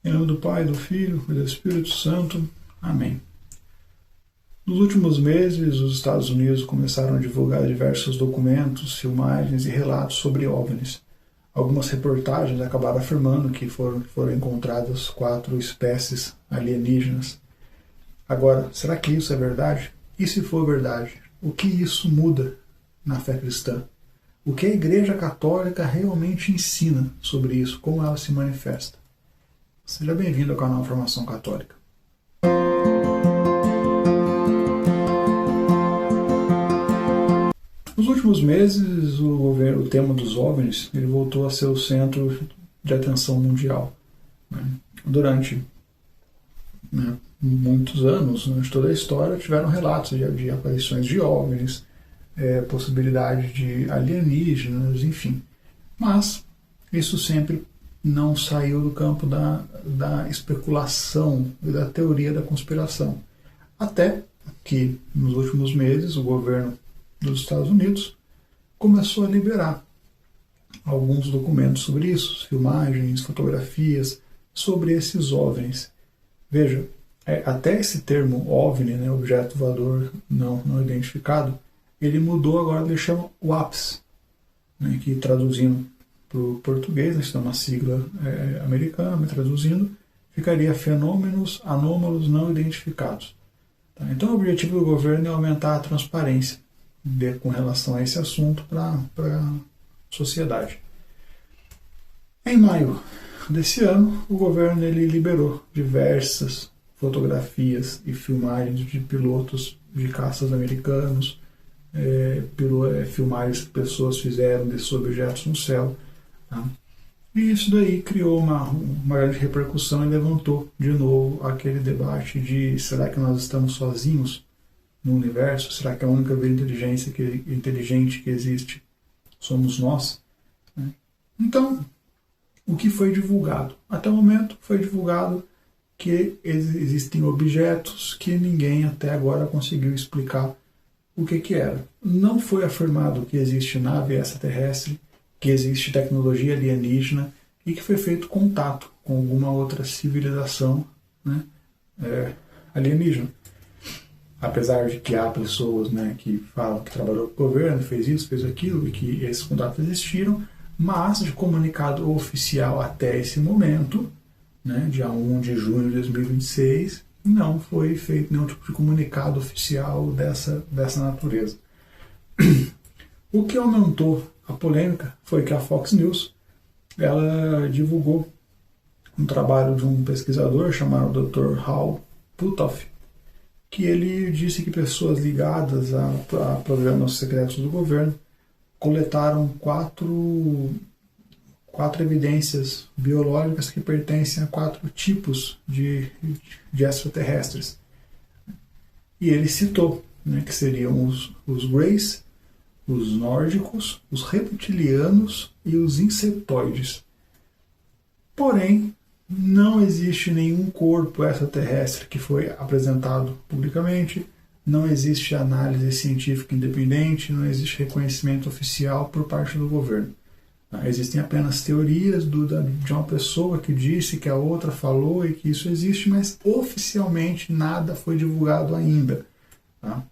Em nome do Pai, do Filho e do Espírito Santo. Amém. Nos últimos meses, os Estados Unidos começaram a divulgar diversos documentos, filmagens e relatos sobre OVNIs. Algumas reportagens acabaram afirmando que foram encontradas 4 espécies alienígenas. Agora, será que isso é verdade? E se for verdade, o que isso muda na fé cristã? O que a Igreja Católica realmente ensina sobre isso? Como ela se manifesta? Seja bem-vindo ao canal Formação Católica. Nos últimos meses, o tema dos OVNIs ele voltou a ser o centro de atenção mundial. Durante muitos anos, de toda a história, tiveram relatos de aparições de OVNIs, possibilidade de alienígenas, enfim. Mas isso sempre não saiu do campo da especulação e da teoria da conspiração. Até que, nos últimos meses, o governo dos Estados Unidos começou a liberar alguns documentos sobre isso, filmagens, fotografias sobre esses OVNIs. Veja, até esse termo OVNI, objeto voador não identificado, ele mudou agora, ele chama WAPS, que traduzindo para o português, isso é uma sigla americana, traduzindo, ficaria fenômenos anômalos não identificados. Tá? Então o objetivo do governo é aumentar a transparência com relação a esse assunto para a sociedade. Em maio desse ano, o governo ele liberou diversas fotografias e filmagens de pilotos de caças americanos, filmagens que pessoas fizeram desses objetos no céu. Tá? E isso daí criou uma grande repercussão e levantou de novo aquele debate de será que nós estamos sozinhos no universo? Será que a única vida inteligente que existe somos nós? Então, o que foi divulgado? Até o momento foi divulgado que existem objetos que ninguém até agora conseguiu explicar o que era. Não foi afirmado que existe nave extraterrestre, que existe tecnologia alienígena e que foi feito contato com alguma outra civilização alienígena. Apesar de que há pessoas que falam que trabalhou com o governo, fez isso, fez aquilo, e que esses contatos existiram, mas de comunicado oficial até esse momento, dia 1 de junho de 2026, não foi feito nenhum tipo de comunicado oficial dessa natureza. O que aumentou a polêmica foi que a Fox News ela divulgou um trabalho de um pesquisador chamado Dr. Hal Puthoff, que ele disse que pessoas ligadas a programas secretos do governo coletaram quatro evidências biológicas que pertencem a 4 tipos de extraterrestres. E ele citou que seriam os Greys, os nórdicos, os reptilianos e os insetoides. Porém, não existe nenhum corpo extraterrestre que foi apresentado publicamente, não existe análise científica independente, não existe reconhecimento oficial por parte do governo. Existem apenas teorias de uma pessoa que disse que a outra falou e que isso existe, mas oficialmente nada foi divulgado ainda. Tá?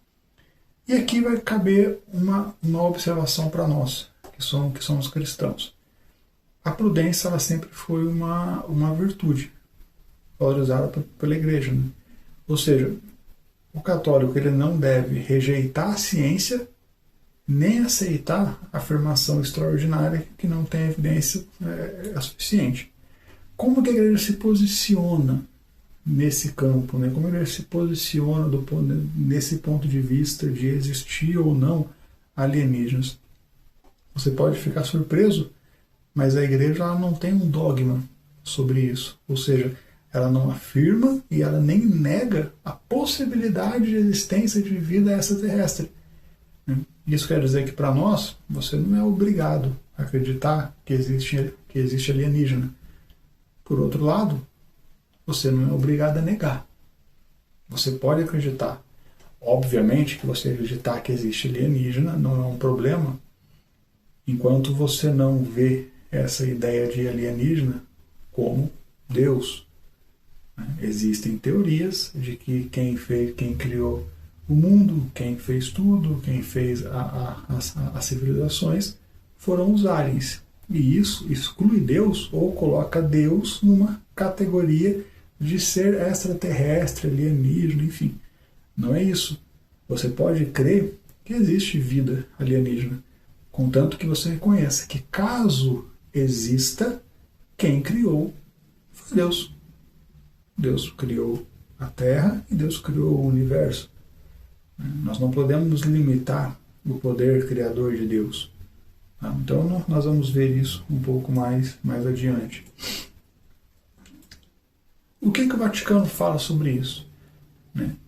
E aqui vai caber uma observação para nós, que somos cristãos. A prudência ela sempre foi uma virtude valorizada pela Igreja. Ou seja, o católico ele não deve rejeitar a ciência nem aceitar a afirmação extraordinária que não tem evidência suficiente. Como que a Igreja se posiciona nesse campo? Como a Igreja se posiciona nesse ponto de vista de existir ou não alienígenas? Você pode ficar surpreso, mas a Igreja ela não tem um dogma sobre isso. Ou seja, ela não afirma e ela nem nega a possibilidade de existência de vida extraterrestre. Isso quer dizer que para nós, você não é obrigado a acreditar que existe alienígena. Por outro lado, você não é obrigado a negar. Você pode acreditar. Obviamente que você acreditar que existe alienígena não é um problema, enquanto você não vê essa ideia de alienígena como Deus, Existem teorias de que quem criou o mundo, quem fez tudo, quem fez as civilizações foram os aliens. E isso exclui Deus ou coloca Deus numa categoria de ser extraterrestre, alienígena, enfim. Não é isso. Você pode crer que existe vida alienígena, contanto que você reconheça que caso exista, quem criou foi Deus. Deus criou a Terra e Deus criou o universo. Nós não podemos limitar o poder criador de Deus. Então nós vamos ver isso um pouco mais adiante. O que o Vaticano fala sobre isso?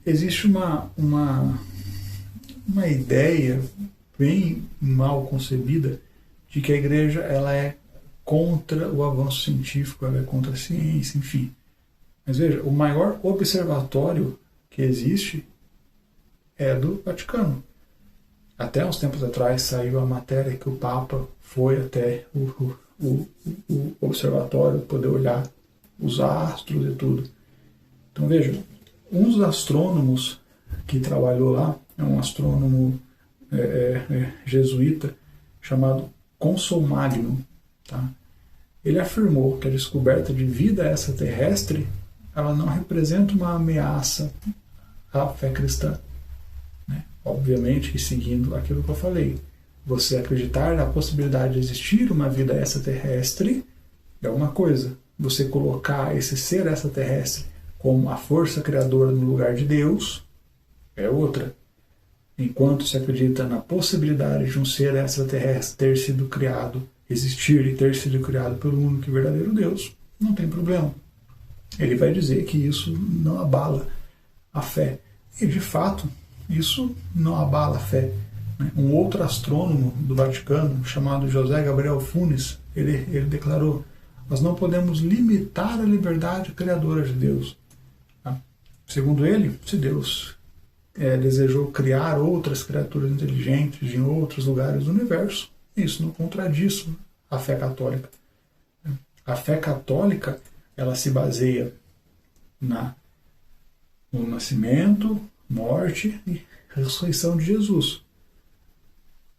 Existe uma ideia bem mal concebida de que a Igreja ela é contra o avanço científico, ela é contra a ciência, enfim. Mas veja, o maior observatório que existe é do Vaticano. Até uns tempos atrás saiu a matéria que o Papa foi até o observatório poder olhar os astros e tudo. Então veja, um dos astrônomos que trabalhou lá é um astrônomo jesuíta chamado Consolmagno. Tá? Ele afirmou que a descoberta de vida extraterrestre ela não representa uma ameaça à fé cristã. Obviamente que seguindo aquilo que eu falei, você acreditar na possibilidade de existir uma vida extraterrestre é uma coisa. Você colocar esse ser extraterrestre como a força criadora no lugar de Deus é outra. Enquanto se acredita na possibilidade de um ser extraterrestre ter sido criado, existir e ter sido criado pelo único e verdadeiro Deus, não tem problema. Ele vai dizer que isso não abala a fé. E de fato, isso não abala a fé. Um outro astrônomo do Vaticano, chamado José Gabriel Funes, ele declarou: nós não podemos limitar a liberdade criadora de Deus. Segundo ele, se Deus desejou criar outras criaturas inteligentes em outros lugares do universo, isso não contradiz a fé católica. A fé católica ela se baseia no nascimento, morte e ressurreição de Jesus.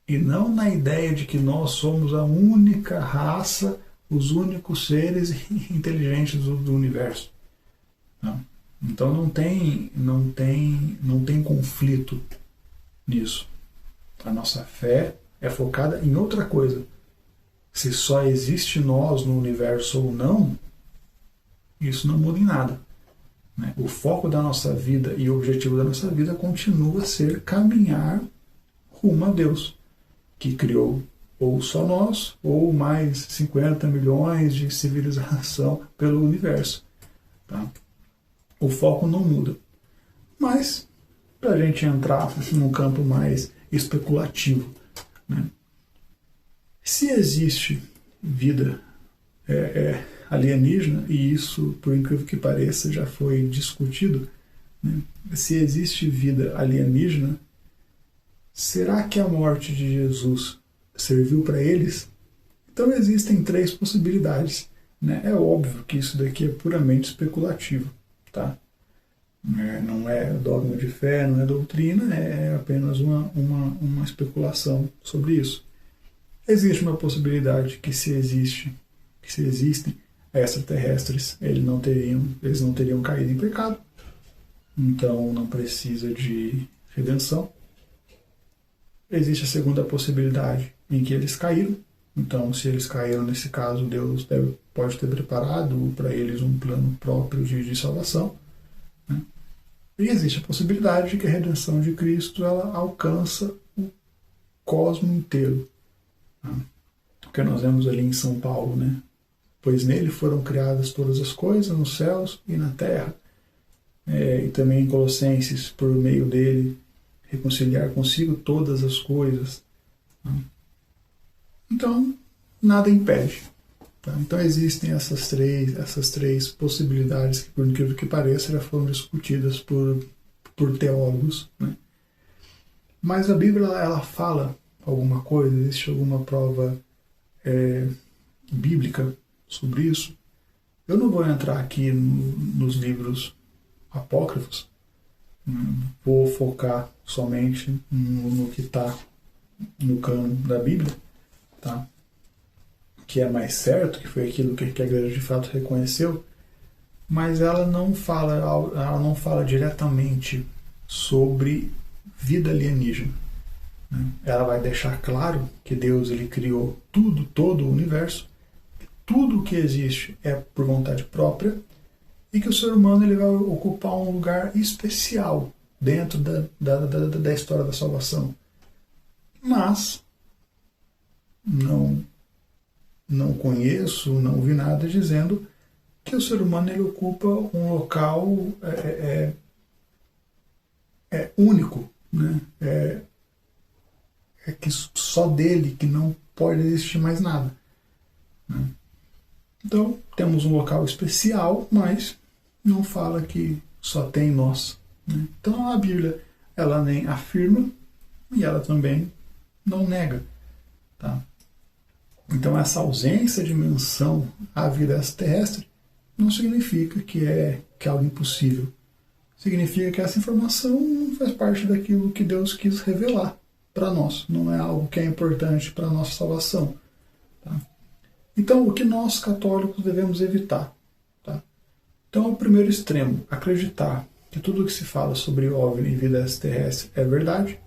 E não na ideia de que nós somos a única raça, os únicos seres inteligentes do universo. Não. Então não tem conflito nisso. A nossa fé é focada em outra coisa. Se só existe nós no universo ou não, isso não muda em nada. O foco da nossa vida e o objetivo da nossa vida continua a ser caminhar rumo a Deus, que criou ou só nós, ou mais 50 milhões de civilização pelo universo. Tá? O foco não muda. Mas, para a gente entrar num campo mais especulativo, se existe vida alienígena, e isso, por incrível que pareça, já foi discutido, se existe vida alienígena, será que a morte de Jesus serviu para eles? Então existem 3 possibilidades. É óbvio que isso daqui é puramente especulativo. Tá? Não é dogma de fé, não é doutrina, é apenas uma especulação sobre isso. Existe uma possibilidade que se existem extraterrestres, eles não teriam caído em pecado, então não precisa de redenção. Existe a segunda possibilidade em que eles caíram, então se eles caíram nesse caso, Deus pode ter preparado para eles um plano próprio de salvação. E existe a possibilidade de que a redenção de Cristo ela alcança o cosmo inteiro. O que nós vemos ali em São Paulo, pois nele foram criadas todas as coisas nos céus e na terra. E também em Colossenses, por meio dele, reconciliar consigo todas as coisas. Então, nada impede. Tá? Então existem essas três possibilidades que, por incrível que pareça, já foram discutidas por teólogos. Mas a Bíblia ela fala alguma coisa, existe alguma prova bíblica sobre isso? Eu não vou entrar aqui nos livros apócrifos, vou focar somente no que está no cano da Bíblia, tá? Que é mais certo, que foi aquilo que a igreja de fato reconheceu, mas ela não fala diretamente sobre vida alienígena, né? Ela vai deixar claro que Deus ele criou tudo, todo o universo, tudo o que existe é por vontade própria, e que o ser humano ele vai ocupar um lugar especial dentro da história da salvação. Mas não conheço, não vi nada dizendo que o ser humano ele ocupa um local único, né? É que só dele, que não pode existir mais nada, né? Então, temos um local especial, mas não fala que só tem nós, né? Então, a Bíblia, ela nem afirma e ela também não nega, tá? Então, essa ausência de menção à vida extraterrestre não significa que é algo impossível. Significa que essa informação faz parte daquilo que Deus quis revelar para nós. Não é algo que é importante para a nossa salvação, tá? Então, o que nós católicos devemos evitar? Tá? Então, o primeiro extremo, acreditar que tudo o que se fala sobre OVNI e vida extraterrestre é verdade,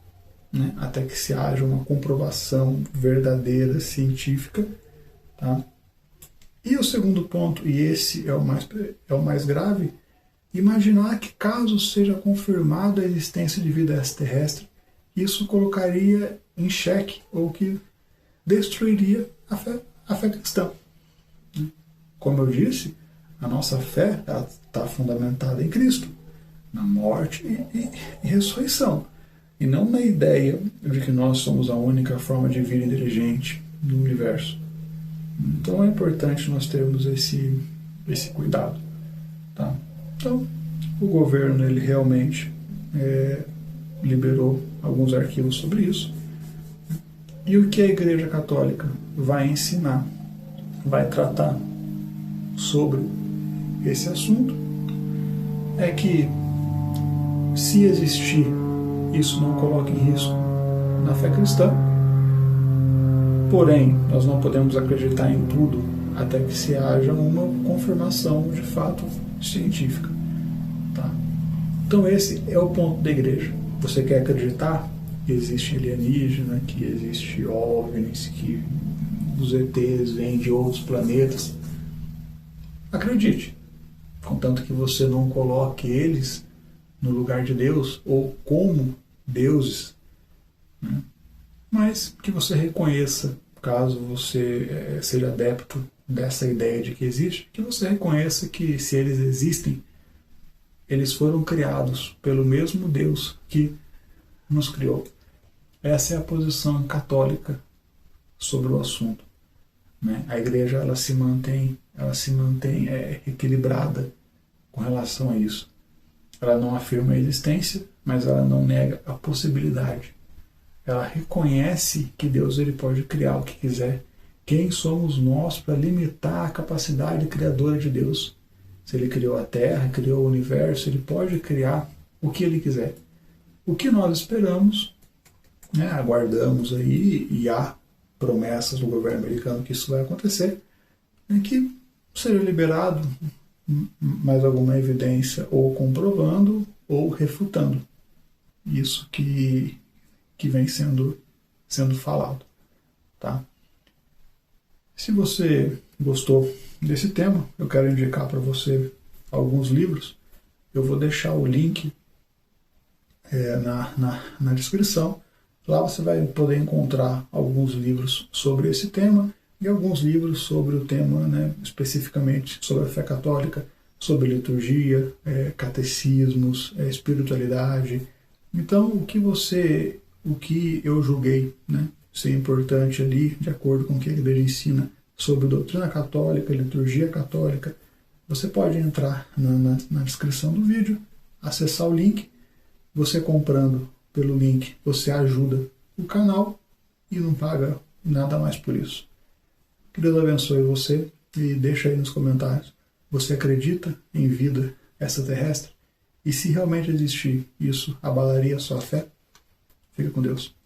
né? Até que se haja uma comprovação verdadeira, científica. Tá? E o segundo ponto, e esse é o mais grave, imaginar que caso seja confirmada a existência de vida extraterrestre, isso colocaria em xeque ou que destruiria a fé cristã. Como eu disse, a nossa fé está fundamentada em Cristo, na morte e ressurreição, e não na ideia de que nós somos a única forma de vida inteligente do universo. Então é importante nós termos esse cuidado. Tá? Então, o governo ele realmente liberou alguns arquivos sobre isso. E o que a Igreja Católica vai ensinar, vai tratar sobre esse assunto, é que se existir, isso não coloca em risco na fé cristã. Porém, nós não podemos acreditar em tudo até que se haja uma confirmação de fato científica. Tá? Então esse é o ponto da igreja. Você quer acreditar que existe alienígena, que existe OVNIs, que os ETs vêm de outros planetas? Acredite, contanto que você não coloque eles no lugar de Deus ou como deuses, né? Mas que você reconheça, caso você seja adepto dessa ideia de que existe, que você reconheça que se eles existem, eles foram criados pelo mesmo Deus que nos criou. Essa é a posição católica sobre o assunto, né? A igreja ela se mantém equilibrada com relação a isso. Ela não afirma a existência, mas ela não nega a possibilidade. Ela reconhece que Deus ele pode criar o que quiser. Quem somos nós para limitar a capacidade criadora de Deus? Se Ele criou a Terra, criou o universo, Ele pode criar o que Ele quiser. O que nós esperamos, né, aguardamos aí, e há promessas do governo americano que isso vai acontecer, é que seja liberado mais alguma evidência, ou comprovando, ou refutando isso que vem sendo falado. Tá? Se você gostou desse tema, eu quero indicar para você alguns livros. Eu vou deixar o link na descrição. Lá você vai poder encontrar alguns livros sobre esse tema e alguns livros sobre o tema, né, especificamente sobre a fé católica, sobre liturgia, catecismos, espiritualidade. Então, o que eu julguei, né, ser importante ali, de acordo com o que a igreja ensina sobre doutrina católica, liturgia católica, você pode entrar na descrição do vídeo, acessar o link. Você comprando pelo link, você ajuda o canal e não paga nada mais por isso. Que Deus abençoe você e deixa aí nos comentários Você acredita em vida extraterrestre? E se realmente existir, isso abalaria a sua fé? Fica com Deus.